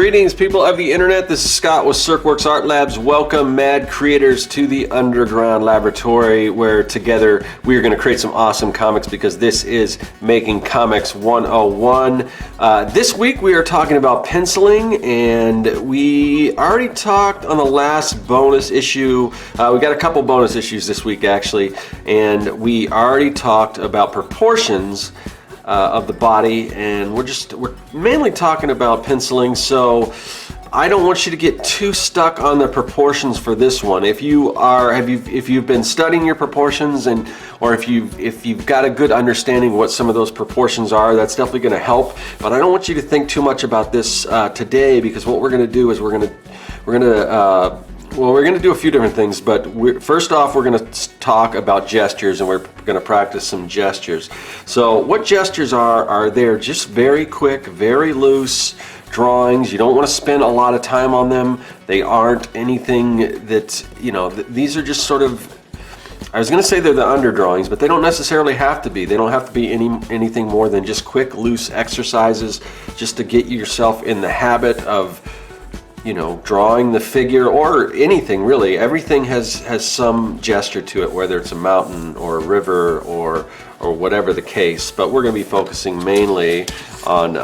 Greetings, people of the internet. This is Scott with Serkworks Art Labs. Welcome, mad creators, to the underground laboratory where together we are going to create some awesome comics, because this is Making Comics 101. This week we are talking about penciling, and we already talked on the last bonus issue. We got a couple bonus issues this week actually, and we already talked about proportions of the body, and we're mainly talking about penciling, so I don't want you to get too stuck on the proportions for this one. If you've been studying your proportions, or if you've got a good understanding what some of those proportions are, that's definitely going to help. But I don't want you to think too much about this today, because what we're going to do is we're going to do a few different things, but first off, we're going to talk about gestures, and we're going to practice some gestures. So what gestures are they're just very quick, very loose drawings. You don't want to spend a lot of time on them. They aren't anything that, these are just sort of, I was going to say they're the under drawings, but they don't necessarily have to be. They don't have to be anything more than just quick, loose exercises just to get yourself in the habit of drawing the figure, or anything really. Everything has some gesture to it, whether it's a mountain or a river or whatever the case. But we're going to be focusing mainly on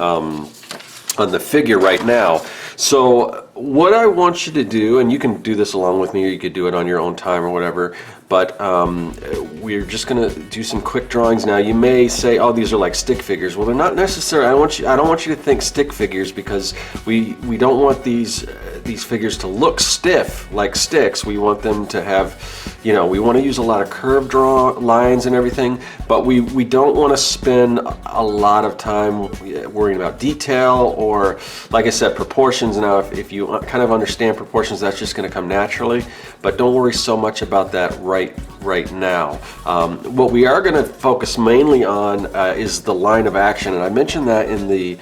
the figure right now. So what I want you to do, and you can do this along with me, or you could do it on your own time or whatever, but we're just going to do some quick drawings now. You may say, oh, these are like stick figures. Well, they're not necessarily. I don't want you to think stick figures, because we don't want these figures to look stiff like sticks. We want them to have, we want to use a lot of curved lines and everything, but we don't want to spend a lot of time worrying about detail, or, like I said, proportions. Now, if you kind of understand proportions, that's just going to come naturally, but don't worry so much about that right now. What we are going to focus mainly on is the line of action, and I mentioned that in the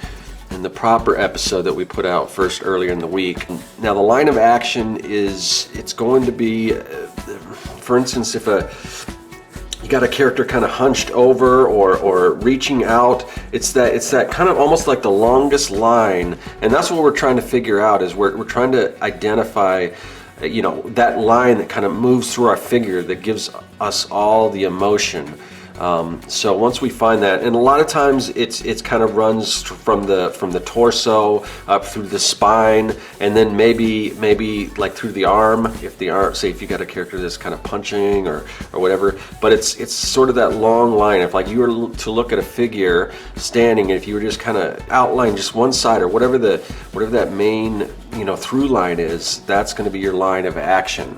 proper episode that we put out first earlier in the week. Now, the line of action it's going to be, for instance, if you got a character kind of hunched over or reaching out, it's that kind of almost like the longest line, and that's what we're trying to figure out. Is we're trying to identify that line that kind of moves through our figure, that gives us all the emotion. So once we find that, and a lot of times it's kind of runs from the torso up through the spine, and then maybe like through the arm, if you got a character that's kind of punching or whatever. But it's sort of that long line. If like you were to look at a figure standing, and if you were just kind of outline just one side, or whatever that main through line is, that's going to be your line of action.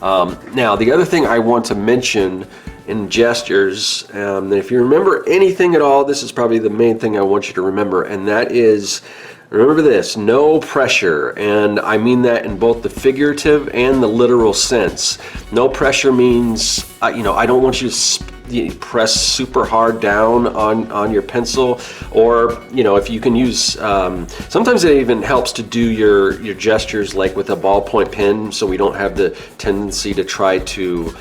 Now, the other thing I want to mention in gestures, if you remember anything at all, this is probably the main thing I want you to remember, and that is, remember this: no pressure. And I mean that in both the figurative and the literal sense. No pressure means, I don't want you to press super hard down on your pencil, or if you can use, sometimes it even helps to do your gestures like with a ballpoint pen, so we don't have the tendency to try to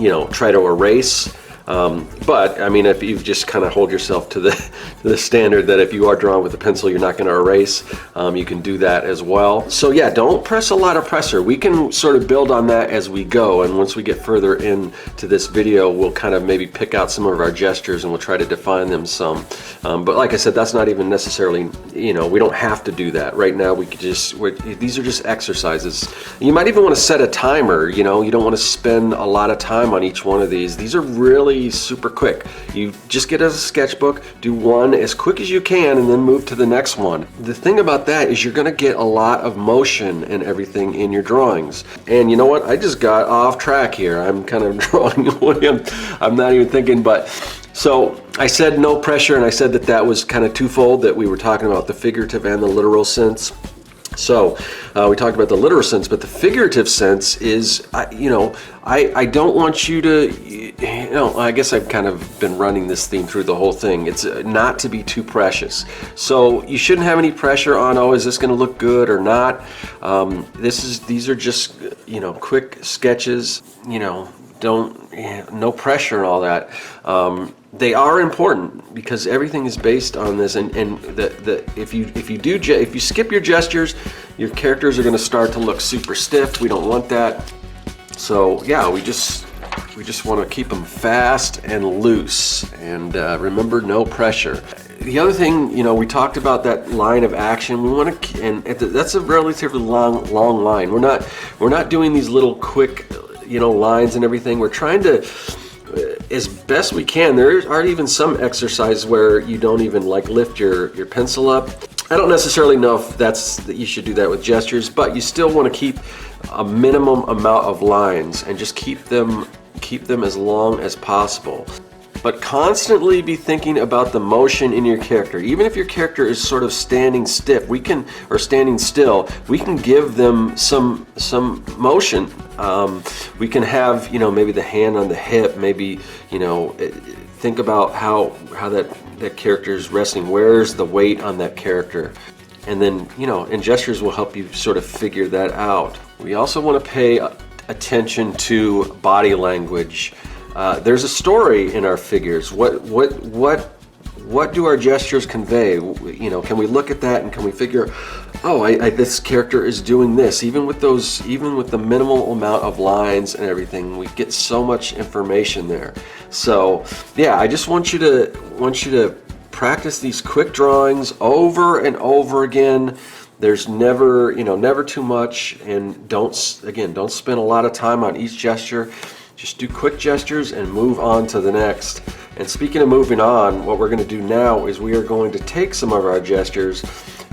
erase. But I mean, if you just kind of hold yourself to the standard that if you are drawing with a pencil, you're not going to erase, you can do that as well. So yeah, don't press a lot of pressure. We can sort of build on that as we go, and once we get further into this video, we'll kind of maybe pick out some of our gestures and we'll try to define them some. But like I said, that's not even necessarily, we don't have to do that right now. We could these are just exercises. You might even want to set a timer. You don't want to spend a lot of time on each one of these. These are really super quick. You just get a sketchbook, do one as quick as you can, and then move to the next one. The thing about that is you're going to get a lot of motion and everything in your drawings. And you know what? I just got off track here. I'm kind of drawing away. I'm not even thinking, but so I said no pressure, and I said that was kind of twofold, that we were talking about the figurative and the literal sense. So we talked about the literal sense, but the figurative sense is, I don't want you to, I guess I've kind of been running this theme through the whole thing. It's not to be too precious. So you shouldn't have any pressure on, is this going to look good or not? These are just, quick sketches, no pressure and all that. they are important because everything is based on this. And if you skip your gestures, your characters are going to start to look super stiff. We don't want that. So yeah, we just want to keep them fast and loose. And remember, no pressure. The other thing, we talked about that line of action. We want to, and that's a relatively long line. We're not doing these little quick, lines and everything. We're trying to, as best we can. There are even some exercises where you don't even lift your pencil up. I don't necessarily know if that you should do that with gestures, but you still want to keep a minimum amount of lines and just keep them as long as possible. But constantly be thinking about the motion in your character. Even if your character is sort of standing still, we can give them some motion. We can have, maybe the hand on the hip, maybe, think about how that character is resting. Where's the weight on that character? And then, and gestures will help you sort of figure that out. We also want to pay attention to body language. There's a story in our figures. What do our gestures convey? Can we look at that and can we figure, this character is doing this? Even with the minimal amount of lines and everything, we get so much information there. So yeah, I just want you to practice these quick drawings over and over again. There's never too much, and don't spend a lot of time on each gesture. Just do quick gestures and move on to the next. And speaking of moving on, what we're going to do now is we are going to take some of our gestures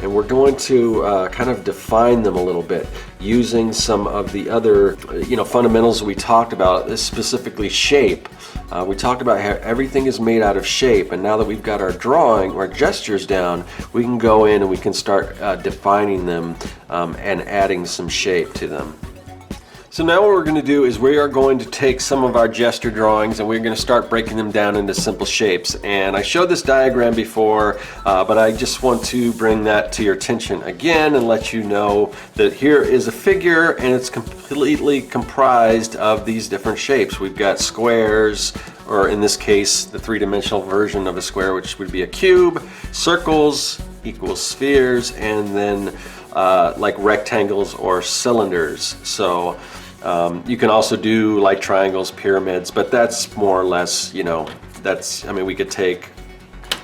and we're going to kind of define them a little bit using some of the other fundamentals we talked about, specifically shape. We talked about how everything is made out of shape, and now that we've got our gestures down, we can go in and we can start defining them and adding some shape to them. So now what we're going to do is we are going to take some of our gesture drawings and we're going to start breaking them down into simple shapes. And I showed this diagram before, but I just want to bring that to your attention again and let you know that here is a figure and it's completely comprised of these different shapes. We've got squares, or in this case, the three-dimensional version of a square, which would be a cube, circles equals spheres, and then like rectangles or cylinders. So you can also do like triangles, pyramids, but that's more or less, we could take,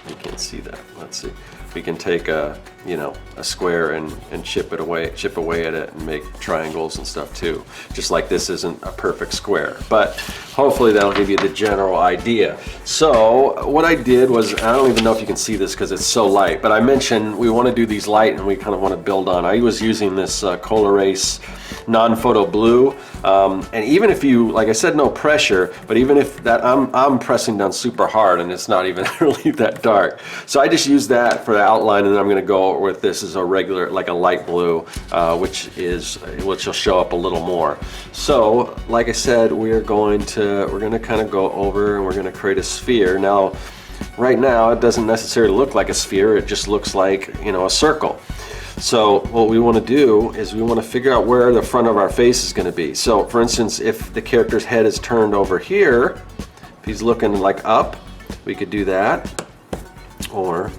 you can't see that, let's see. We can take a square and chip away at it and make triangles and stuff too. Just like this isn't a perfect square, but hopefully that'll give you the general idea. So what I did was, I don't even know if you can see this because it's so light, but I mentioned we want to do these light and we kind of want to build on. I was using this Color-Ace non-photo blue, and even if you, like I said, no pressure, but even if that, I'm pressing down super hard and it's not even really that dark. So I just use that for the outline, and then I'm going to go with this as a regular, like a light blue, which will show up a little more. So like I said, we're going to kind of go over and we're going to create a sphere. Now, right now it doesn't necessarily look like a sphere, it just looks like, a circle. So what we want to do is we want to figure out where the front of our face is going to be. So for instance, if the character's head is turned over here, if he's looking like up, we could do that. Or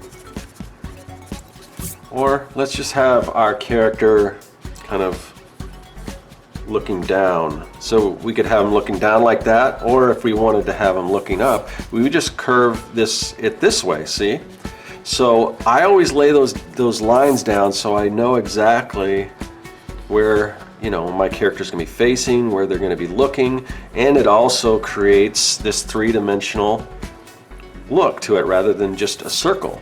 let's just have our character kind of looking down. So we could have him looking down like that, or if we wanted to have him looking up, we would just curve it this way, see? So I always lay those lines down so I know exactly where my character's gonna be facing, where they're gonna be looking, and it also creates this three-dimensional look to it rather than just a circle.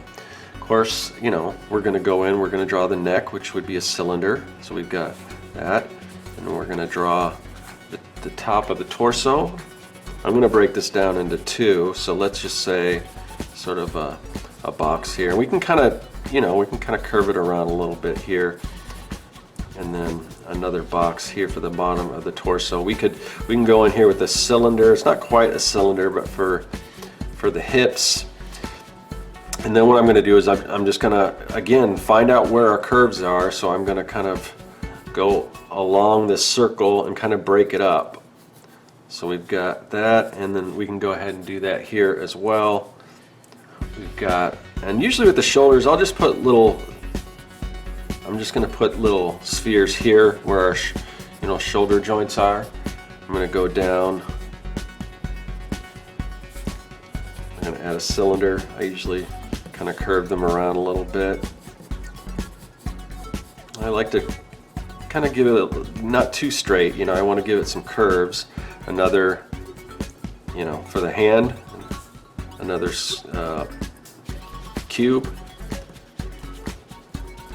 Of course, we're gonna go in, we're gonna draw the neck, which would be a cylinder. So we've got that, and we're gonna draw the top of the torso. I'm gonna break this down into two, so let's just say sort of a box here. We can kind of, curve it around a little bit here, and then another box here for the bottom of the torso. We can go in here with a cylinder. It's not quite a cylinder, but for the hips. And then what I'm going to do is I'm just going to, again, find out where our curves are. So I'm going to kind of go along this circle and kind of break it up. So we've got that, and then we can go ahead and do that here as well. we've got, and usually with the shoulders, I'll just put little, I'm just going to put little spheres here where our shoulder joints are. I'm going to go down. I'm going to add a cylinder. I usually kind of curve them around a little bit. I like to kind of give it not too straight, I want to give it some curves. Another, for the hand, another cube.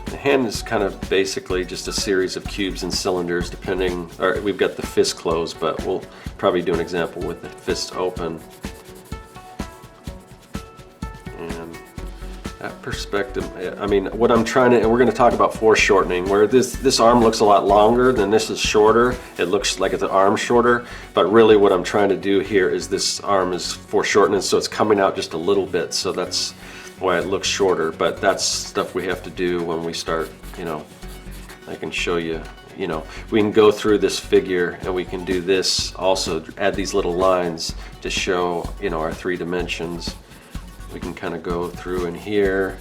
The hand is kind of basically just a series of cubes and cylinders depending, or we've got the fist closed, but we'll probably do an example with the fist open. And that perspective, I mean, what I'm trying to, and we're going to talk about foreshortening, where this arm looks a lot longer than this is shorter. It looks like it's an arm shorter, but really what I'm trying to do here is this arm is foreshortened, so it's coming out just a little bit, so that's why it looks shorter. But that's stuff we have to do when we start, I can show you, we can go through this figure and we can do this also, add these little lines to show, our 3 dimensions. We can kind of go through in here,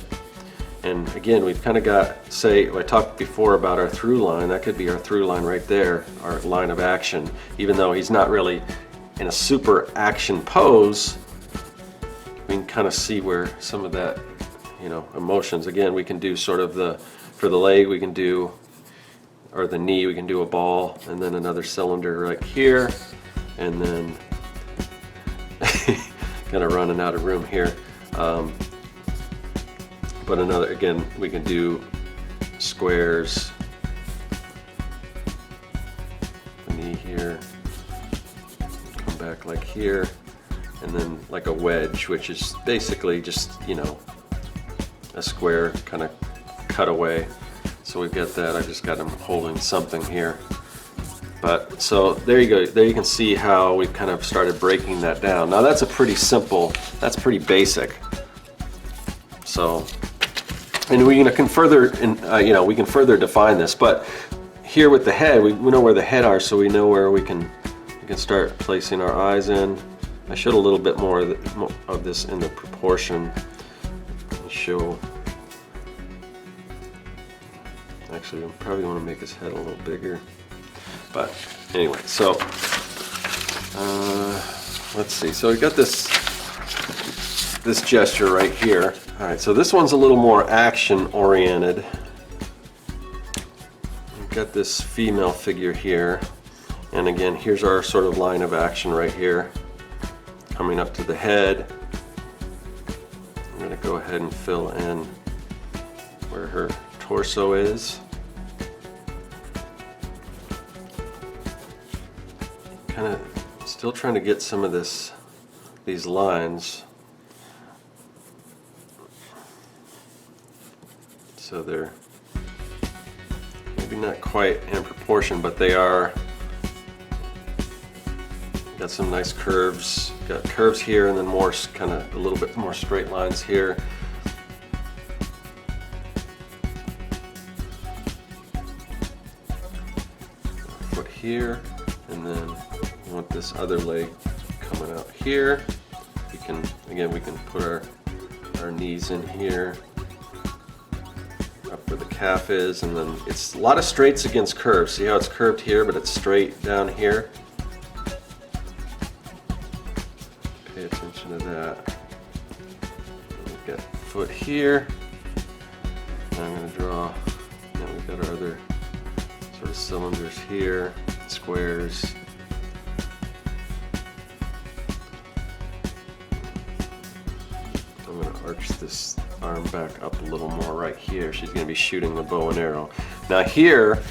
and again, we've kind of got, say, I talked before about our through line. That could be our through line right there, our line of action. Even though he's not really in a super action pose, we can kind of see where some of that, emotions. Again, we can do sort of for the leg, we can do, or the knee, we can do a ball, and then another cylinder right here, and then kind of running out of room here. But another, again, we can do squares, the knee here, come back like here, and then like a wedge, which is basically just, a square kind of cutaway. So we've got that. I just got him holding something here. But so there you go. There you can see how we've kind of started breaking that down. Now that's a pretty simple, that's pretty basic. So, and we can further, we can further define this. But here with the head, we know where the head are, so we know where we can start placing our eyes in. I showed a little bit more of this in the proportion. Show. Actually, I probably want to make his head a little bigger. But anyway, so let's see. So we got this gesture right here. All right, so this one's a little more action oriented. We've got this female figure here, and again, here's our sort of line of action right here, coming up to the head. I'm going to go ahead and fill in where her torso is. Kind of still trying to get some of these lines so they're maybe not quite in proportion, but they are. Got some nice curves. Got curves here, and then more kind of a little bit more straight lines here. Foot here, and then we want this other leg coming out here. We can put our knees in here, up where the calf is, and then it's a lot of straights against curves. See how it's curved here, but it's straight down here. Pay attention to that. We've got foot here. And I'm going to draw. We've got our other sort of cylinders here, squares. I'm going to arch this arm back up a little more right here. She's going to be shooting the bow and arrow. Now here,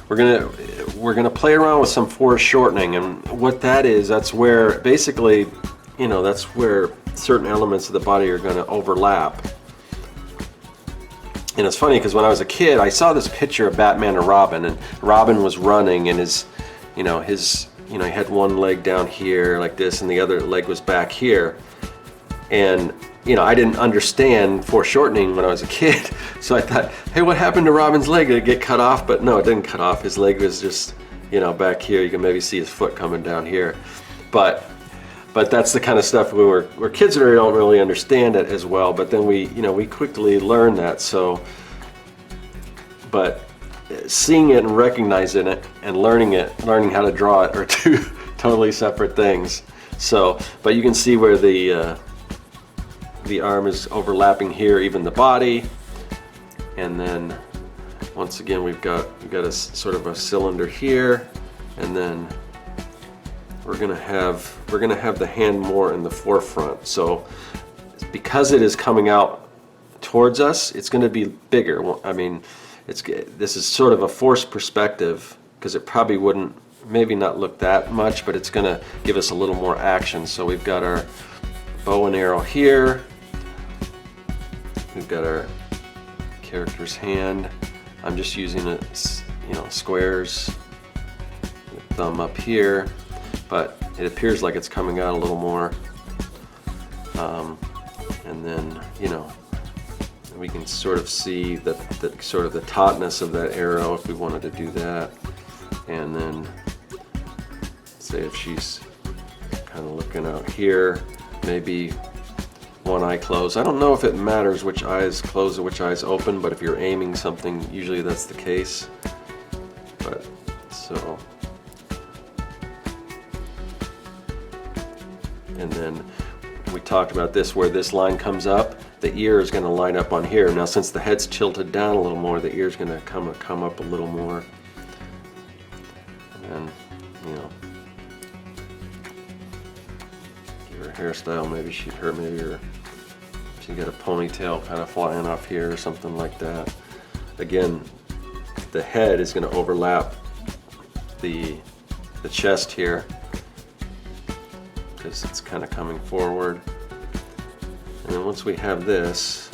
we're gonna play around with some foreshortening, and what that is, that's where basically, that's where certain elements of the body are going to overlap. And it's funny because when I was a kid, I saw this picture of Batman and Robin was running, and he had one leg down here like this, and the other leg was back here. And I didn't understand foreshortening when I was a kid, so I thought, hey, what happened to Robin's leg? Did it get cut off? But no, it didn't cut off. His leg was just, back here. You can maybe see his foot coming down here. But But that's the kind of stuff we're kids that don't really understand it as well. But then we quickly learn that. So, but seeing it and recognizing it and learning how to draw it are two totally separate things. So, but you can see where the arm is overlapping here, even the body, and then once again we've got a sort of a cylinder here, and then we're gonna have the hand more in the forefront. So because it is coming out towards us, it's going to be bigger. I mean, this is sort of a forced perspective because it probably wouldn't, maybe not look that much, but it's going to give us a little more action. So we've got our bow and arrow here. We've got our character's hand. I'm just using squares, thumb up here, but it appears like it's coming out a little more. And then, we can sort of see the sort of the tautness of that arrow if we wanted to do that. And then say if she's kind of looking out here, maybe one eye closed. I don't know if it matters which eye is closed or which eye is open, but if you're aiming something, usually that's the case. But so, and then we talked about this, where this line comes up, the ear is going to line up on here. Now since the head's tilted down a little more, the ear is going to come up a little more. And then, give her a hairstyle, maybe she got a ponytail kind of flying off here or something like that. Again, the head is going to overlap the chest here because it's kind of coming forward. And then once we have this,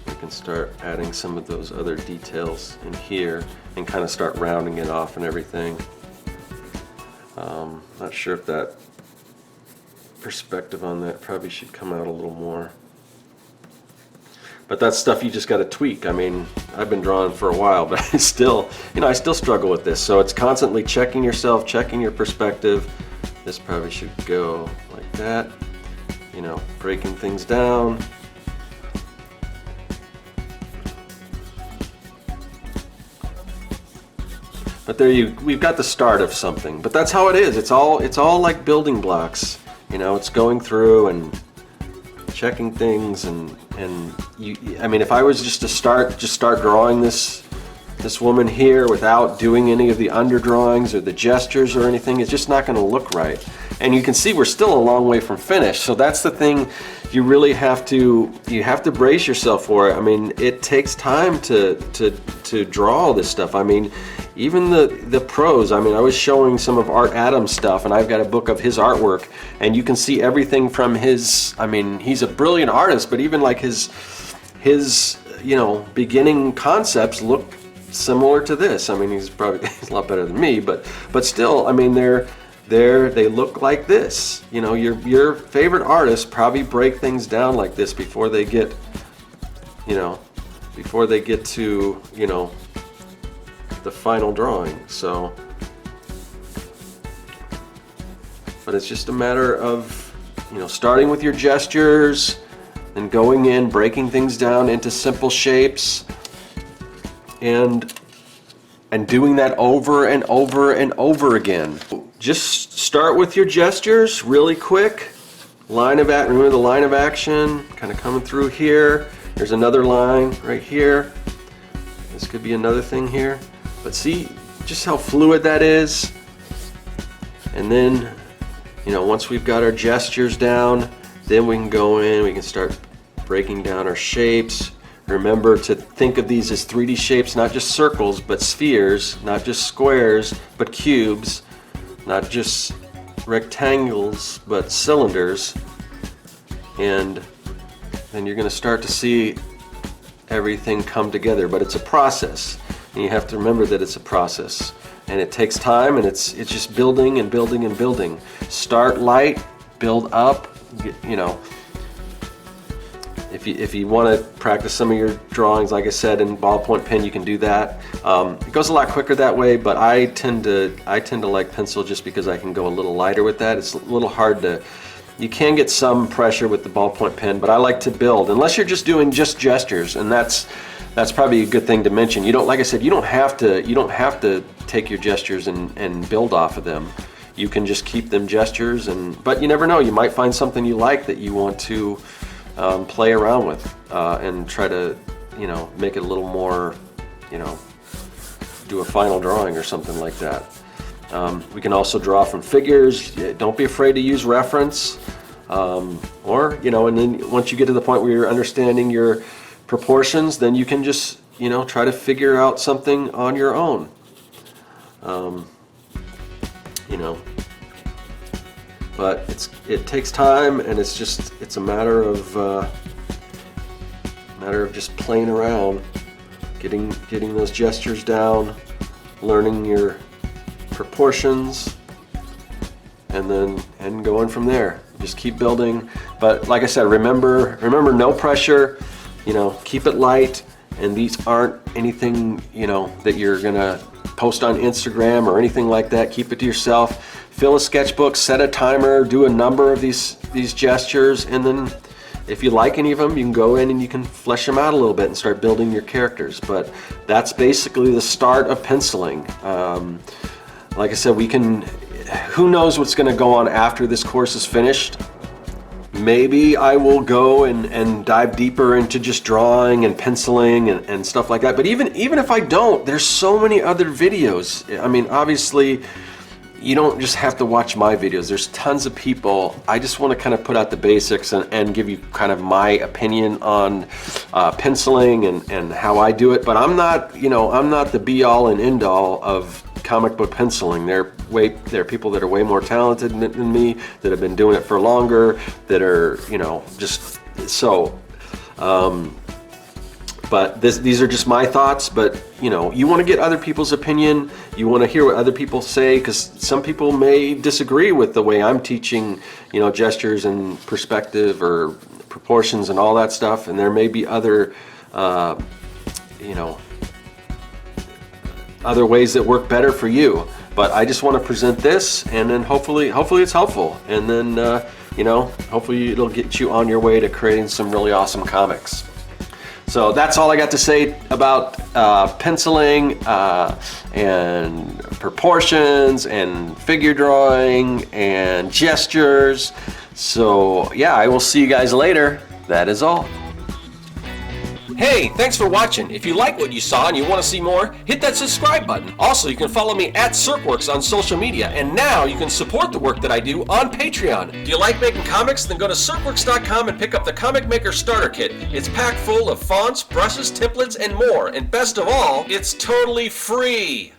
we can start adding some of those other details in here and kind of start rounding it off and everything. Not sure if that perspective on that probably should come out a little more. But that's stuff you just got to tweak. I mean, I've been drawing for a while, but I still struggle with this. So it's constantly checking yourself, checking your perspective. This probably should go like that. Breaking things down. But we've got the start of something. But that's how it is. It's all like building blocks. It's going through and checking things, and I mean, if I was just to start drawing this woman here without doing any of the underdrawings or the gestures or anything, it's just not going to look right. And you can see we're still a long way from finished. So that's the thing, you really have to brace yourself for it. I mean, it takes time to draw all this stuff. I mean, even the pros. I mean, I was showing some of Art Adams' stuff, and I've got a book of his artwork, and you can see everything from his. I mean, he's a brilliant artist, but even like his beginning concepts look similar to this. I mean, he's a lot better than me, but still, I mean, they look like this. Your favorite artists probably break things down like this before they get to the final drawing. So, but it's just a matter of starting with your gestures and going in, breaking things down into simple shapes, and doing that over and over and over again. Just start with your gestures really quick. Remember the line of action, kind of coming through here. There's another line right here. This could be another thing here. But see just how fluid that is. And then, once we've got our gestures down, then we can go in, we can start breaking down our shapes. Remember to think of these as 3D shapes, not just circles, but spheres, not just squares, but cubes, not just rectangles, but cylinders. And then you're going to start to see everything come together, but it's a process. And you have to remember that it's a process. And it takes time, and it's just building and building and building. Start light, build up, If you want to practice some of your drawings, like I said, in ballpoint pen, you can do that. It goes a lot quicker that way, but I tend to like pencil just because I can go a little lighter with that. It's a little hard to. You can get some pressure with the ballpoint pen, but I like to build. Unless you're just doing just gestures, and that's probably a good thing to mention. You don't, like I said, you don't have to take your gestures and build off of them. You can just keep them gestures, but you never know. You might find something you like that you want to play around with and try to, make it a little more, do a final drawing or something like that. We can also draw from figures. Don't be afraid to use reference, or and then once you get to the point where you're understanding your proportions, then you can just try to figure out something on your own. But it takes time, and it's a matter of just playing around, getting those gestures down, learning your proportions, and going from there. Just keep building. But like I said, remember no pressure. Keep it light, and these aren't anything that you're gonna post on Instagram or anything like that. Keep it to yourself. Fill a sketchbook, set a timer, do a number of these gestures, and then if you like any of them, you can go in and you can flesh them out a little bit and start building your characters. But that's basically the start of penciling. Like I said, who knows what's going to go on after this course is finished. Maybe I will go and dive deeper into just drawing and penciling and stuff like that. But even if I don't, there's so many other videos. I mean, obviously, you don't just have to watch my videos. There's tons of people. I just want to kind of put out the basics and give you kind of my opinion on penciling and how I do it. But I'm not the be all and end all of comic book penciling. There are people that are way more talented than me, that have been doing it for longer, that are just so. But these are just my thoughts. But you want to get other people's opinion. You want to hear what other people say, because some people may disagree with the way I'm teaching, gestures and perspective or proportions and all that stuff. And there may be other, other ways that work better for you. But I just want to present this, and then hopefully it's helpful. And then hopefully it'll get you on your way to creating some really awesome comics. So that's all I got to say about penciling and proportions and figure drawing and gestures. So yeah, I will see you guys later. That is all. Hey, thanks for watching. If you like what you saw and you want to see more, hit that subscribe button. Also, you can follow me at Serkworks on social media, and now you can support the work that I do on Patreon. Do you like making comics? Then go to Serkworks.com and pick up the Comic Maker Starter Kit. It's packed full of fonts, brushes, templates, and more. And best of all, it's totally free.